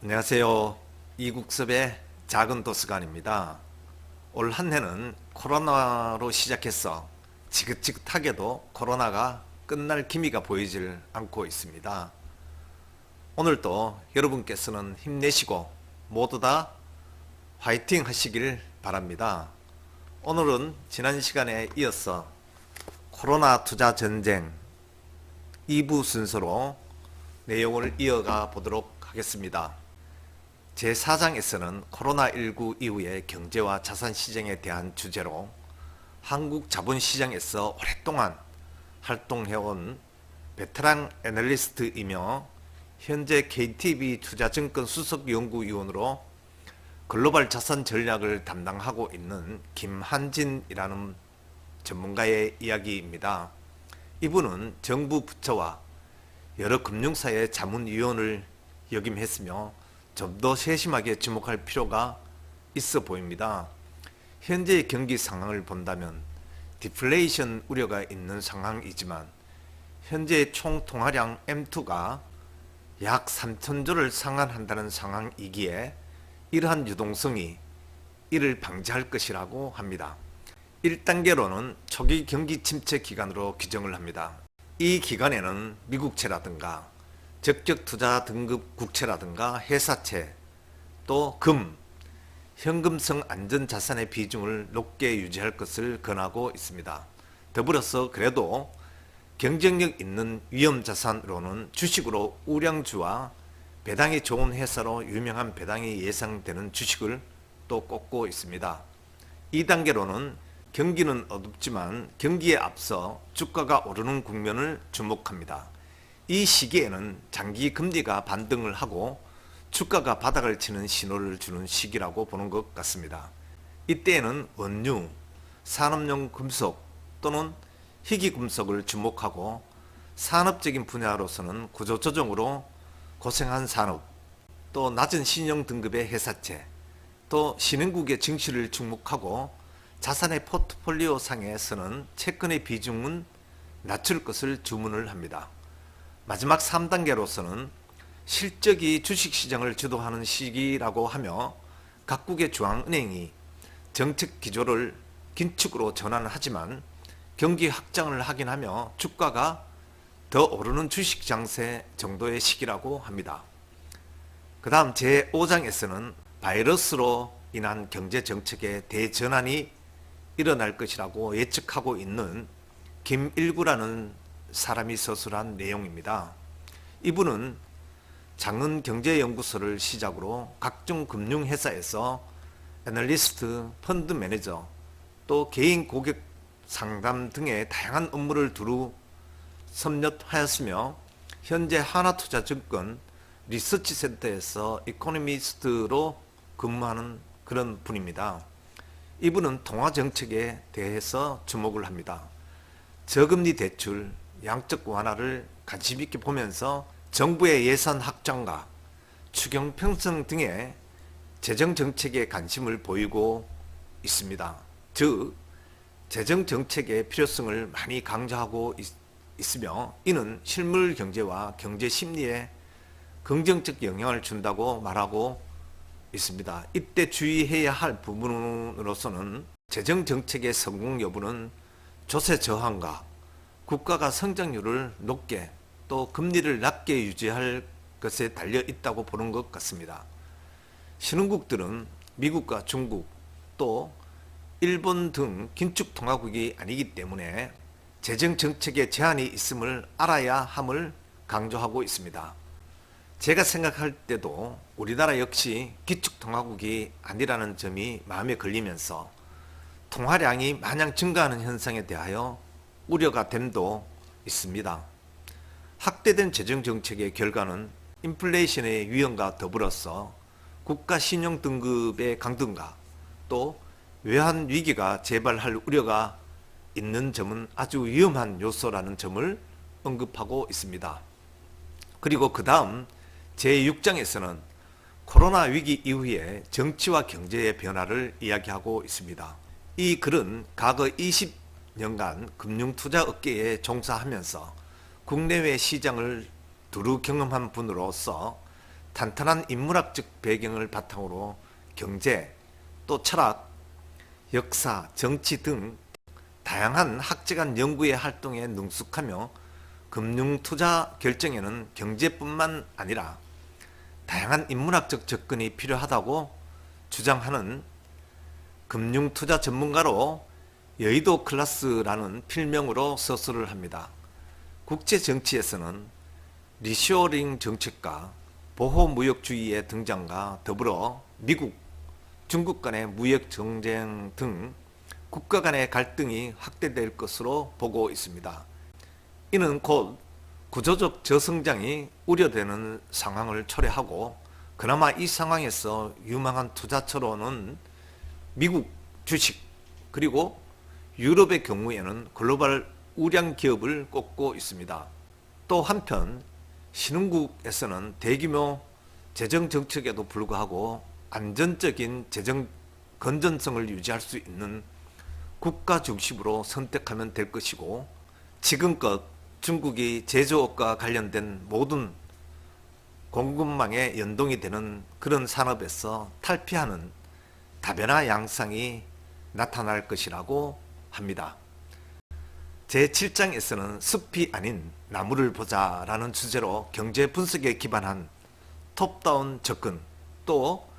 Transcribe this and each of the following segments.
안녕하세요. 이국섭의 작은 도서관입니다. 올 한 해는 코로나로 시작해서 지긋지긋하게도 코로나가 끝날 기미가 보이질 않고 있습니다. 오늘도 여러분께서는 힘내시고 모두 다 화이팅 하시길 바랍니다. 오늘은 지난 시간에 이어서 코로나 투자 전쟁 2부 순서로 내용을 이어가 보도록 하겠습니다. 제4장에서는 코로나19 이후의 경제와 자산시장에 대한 주제로 한국 자본시장에서 오랫동안 활동해온 베테랑 애널리스트이며 현재 KTB 투자증권 수석연구위원으로 글로벌 자산 전략을 담당하고 있는 김한진이라는 전문가의 이야기입니다. 이분은 정부 부처와 여러 금융사의 자문위원을 역임했으며 좀 더 세심하게 주목할 필요가 있어 보입니다. 현재의 경기 상황을 본다면 디플레이션 우려가 있는 상황이지만 현재 총 통화량 M2가 약 3천조를 상환한다는 상황이기에 이러한 유동성이 이를 방지할 것이라고 합니다. 1단계로는 초기 경기 침체 기간으로 규정을 합니다. 이 기간에는 미국채라든가 적적 투자 등급 국채라든가 회사채, 또 금, 현금성 안전자산의 비중을 높게 유지할 것을 권하고 있습니다. 더불어서 그래도 경쟁력 있는 위험자산으로는 주식으로 우량주와 배당이 좋은 회사로 유명한 배당이 예상되는 주식을 또 꼽고 있습니다. 2단계로는 경기는 어둡지만 경기에 앞서 주가가 오르는 국면을 주목합니다. 이 시기에는 장기 금리가 반등을 하고 주가가 바닥을 치는 신호를 주는 시기라고 보는 것 같습니다. 이때에는 원유, 산업용 금속 또는 희귀금속을 주목하고 산업적인 분야로서는 구조조정으로 고생한 산업, 또 낮은 신용 등급의 회사채, 또 신흥국의 증시를 주목하고 자산의 포트폴리오 상에서는 채권의 비중은 낮출 것을 주문을 합니다. 마지막 3단계로서는 실적이 주식시장을 주도하는 시기라고 하며 각국의 중앙은행이 정책 기조를 긴축으로 전환하지만 경기 확장을 하긴 하며 주가가 더 오르는 주식 장세 정도의 시기라고 합니다. 그 다음 제5장에서는 바이러스로 인한 경제정책의 대전환이 일어날 것이라고 예측하고 있는 김일구라는 사람이 서술한 내용입니다. 이분은 장은경제연구소를 시작으로 각종 금융회사에서 애널리스트, 펀드 매니저, 또 개인 고객 상담 등의 다양한 업무를 두루 섭렵하였으며 현재 하나투자증권 리서치센터에서 이코노미스트로 근무하는 그런 분입니다. 이분은 통화정책에 대해서 주목을 합니다. 저금리 대출, 양적 완화를 관심 있게 보면서 정부의 예산 확장과 추경 편성 등의 재정 정책에 관심을 보이고 있습니다. 즉 재정 정책의 필요성을 많이 강조하고 있으며 이는 실물 경제와 경제 심리에 긍정적 영향을 준다고 말하고 있습니다. 이때 주의해야 할 부분으로서는 재정 정책의 성공 여부는 조세 저항과 국가가 성장률을 높게 또 금리를 낮게 유지할 것에 달려 있다고 보는 것 같습니다. 신흥국들은 미국과 중국 또 일본 등 긴축통화국이 아니기 때문에 재정 정책에 제한이 있음을 알아야 함을 강조하고 있습니다. 제가 생각할 때도 우리나라 역시 기축통화국이 아니라는 점이 마음에 걸리면서 통화량이 마냥 증가하는 현상에 대하여 우려가 됨도 있습니다. 확대된 재정정책의 결과는 인플레이션의 위험과 더불어서 국가 신용 등급의 강등과 또 외환 위기가 재발할 우려가 있는 점은 아주 위험한 요소라는 점을 언급하고 있습니다. 그리고 그 다음 제6장에서는 코로나 위기 이후의 정치와 경제의 변화를 이야기하고 있습니다. 이 글은 과거 20년간 금융투자 업계에 종사하면서 국내외 시장을 두루 경험한 분으로서 탄탄한 인문학적 배경을 바탕으로 경제, 또 철학, 역사, 정치 등 다양한 학제간 연구의 활동에 능숙하며 금융투자 결정에는 경제뿐만 아니라 다양한 인문학적 접근이 필요하다고 주장하는 금융투자 전문가로 여의도 클래스라는 필명으로 서술을 합니다. 국제정치에서는 리쇼어링 정책과 보호무역주의의 등장과 더불어 미국, 중국 간의 무역 전쟁 등 국가 간의 갈등이 확대될 것으로 보고 있습니다. 이는 곧 구조적 저성장이 우려되는 상황을 초래하고, 그나마 이 상황에서 유망한 투자처로는 미국 주식 그리고 유럽의 경우에는 글로벌 우량 기업을 꼽고 있습니다. 또 한편 신흥국에서는 대규모 재정 정책에도 불구하고 안전적인 재정 건전성을 유지할 수 있는 국가 중심으로 선택하면 될 것이고, 지금껏 중국이 제조업과 관련된 모든 공급망에 연동이 되는 그런 산업에서 탈피하는 다변화 양상이 나타날 것이라고 합니다. 제7장에서는 숲이 아닌 나무를 보자라는 주제로 경제 분석에 기반한 톱다운 접근, 또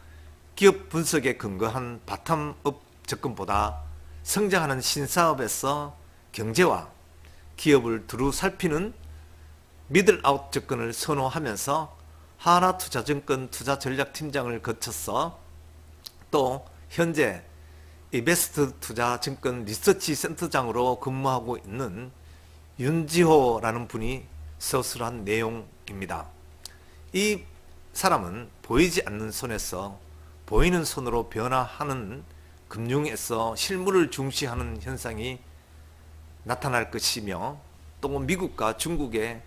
기업 분석에 근거한 바텀업 접근보다 성장하는 신사업에서 경제와 기업을 두루 살피는 미들아웃 접근을 선호하면서 하나투자증권 투자전략팀장을 거쳐서 또 현재 이베스트 투자증권 리서치 센터장으로 근무하고 있는 윤지호라는 분이 서술한 내용입니다. 이 사람은 보이지 않는 손에서 보이는 손으로 변화하는 금융에서 실물을 중시하는 현상이 나타날 것이며, 또 미국과 중국의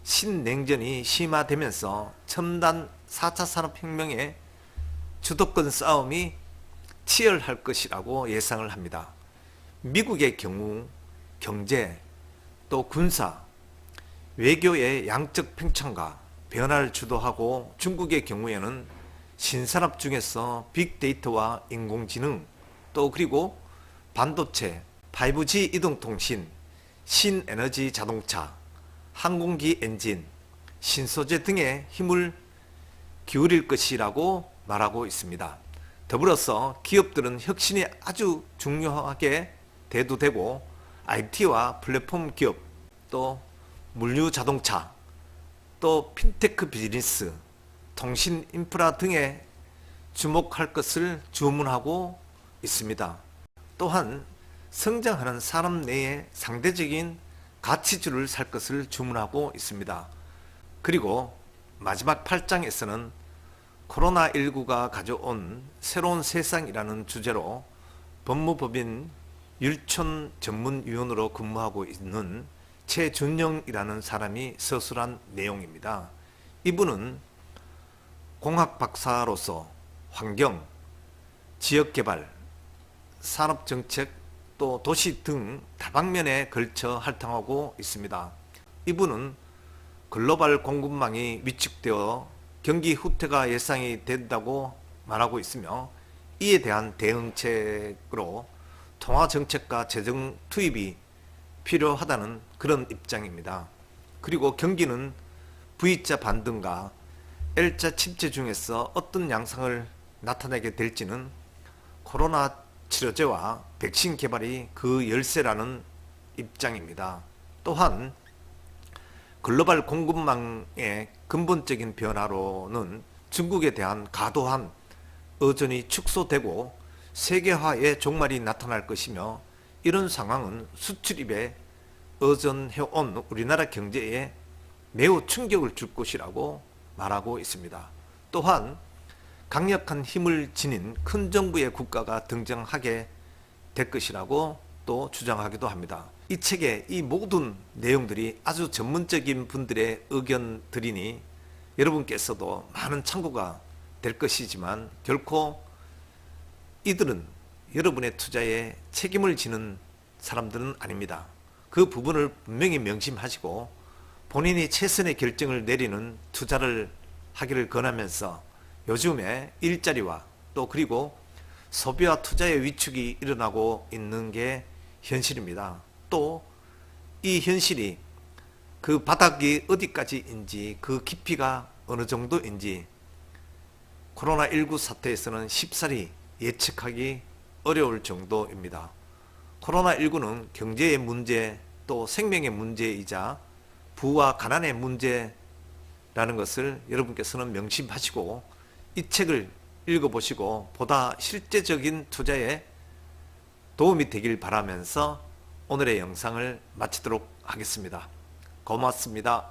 신냉전이 심화되면서 첨단 4차 산업혁명의 주도권 싸움이 치열할 것이라고 예상을 합니다. 미국의 경우 경제, 또 군사, 외교의 양적 팽창과 변화를 주도하고, 중국의 경우에는 신산업 중에서 빅데이터와 인공지능, 또 그리고 반도체, 5G 이동통신, 신에너지 자동차, 항공기 엔진, 신소재 등에 힘을 기울일 것이라고 말하고 있습니다. 더불어서 기업들은 혁신이 아주 중요하게 대두되고, IT와 플랫폼 기업, 또 물류 자동차, 또 핀테크 비즈니스, 통신 인프라 등에 주목할 것을 주문하고 있습니다. 또한 성장하는 산업 내에 상대적인 가치주를 살 것을 주문하고 있습니다. 그리고 마지막 8장에서는 코로나19가 가져온 새로운 세상이라는 주제로 법무법인 율촌 전문위원으로 근무하고 있는 최준영이라는 사람이 서술한 내용입니다. 이분은 공학 박사로서 환경, 지역개발, 산업정책, 또 도시 등 다방면에 걸쳐 활동하고 있습니다. 이분은 글로벌 공급망이 위축되어 경기 후퇴가 예상이 된다고 말하고 있으며, 이에 대한 대응책으로 통화정책과 재정 투입이 필요하다는 그런 입장입니다. 그리고 경기는 V자 반등과 L자 침체 중에서 어떤 양상을 나타내게 될지는 코로나 치료제와 백신 개발이 그 열쇠라는 입장입니다. 또한 글로벌 공급망의 근본적인 변화로는 중국에 대한 과도한 의존이 축소되고 세계화의 종말이 나타날 것이며, 이런 상황은 수출입에 의존해온 우리나라 경제에 매우 충격을 줄 것이라고 말하고 있습니다. 또한 강력한 힘을 지닌 큰 정부의 국가가 등장하게 될 것이라고 또 주장하기도 합니다. 이 책의 이 모든 내용들이 아주 전문적인 분들의 의견들이니 여러분께서도 많은 참고가 될 것이지만, 결코 이들은 여러분의 투자에 책임을 지는 사람들은 아닙니다. 그 부분을 분명히 명심하시고 본인이 최선의 결정을 내리는 투자를 하기를 권하면서 요즘에 일자리와 또 그리고 소비와 투자의 위축이 일어나고 있는 게 현실입니다. 또 이 현실이 그 바닥이 어디까지인지 그 깊이가 어느 정도인지 코로나19 사태에서는 쉽사리 예측하기 어려울 정도입니다. 코로나19는 경제의 문제 또 생명의 문제이자 부와 가난의 문제라는 것을 여러분께서는 명심하시고 이 책을 읽어보시고 보다 실제적인 투자에 도움이 되길 바라면서 오늘의 영상을 마치도록 하겠습니다. 고맙습니다.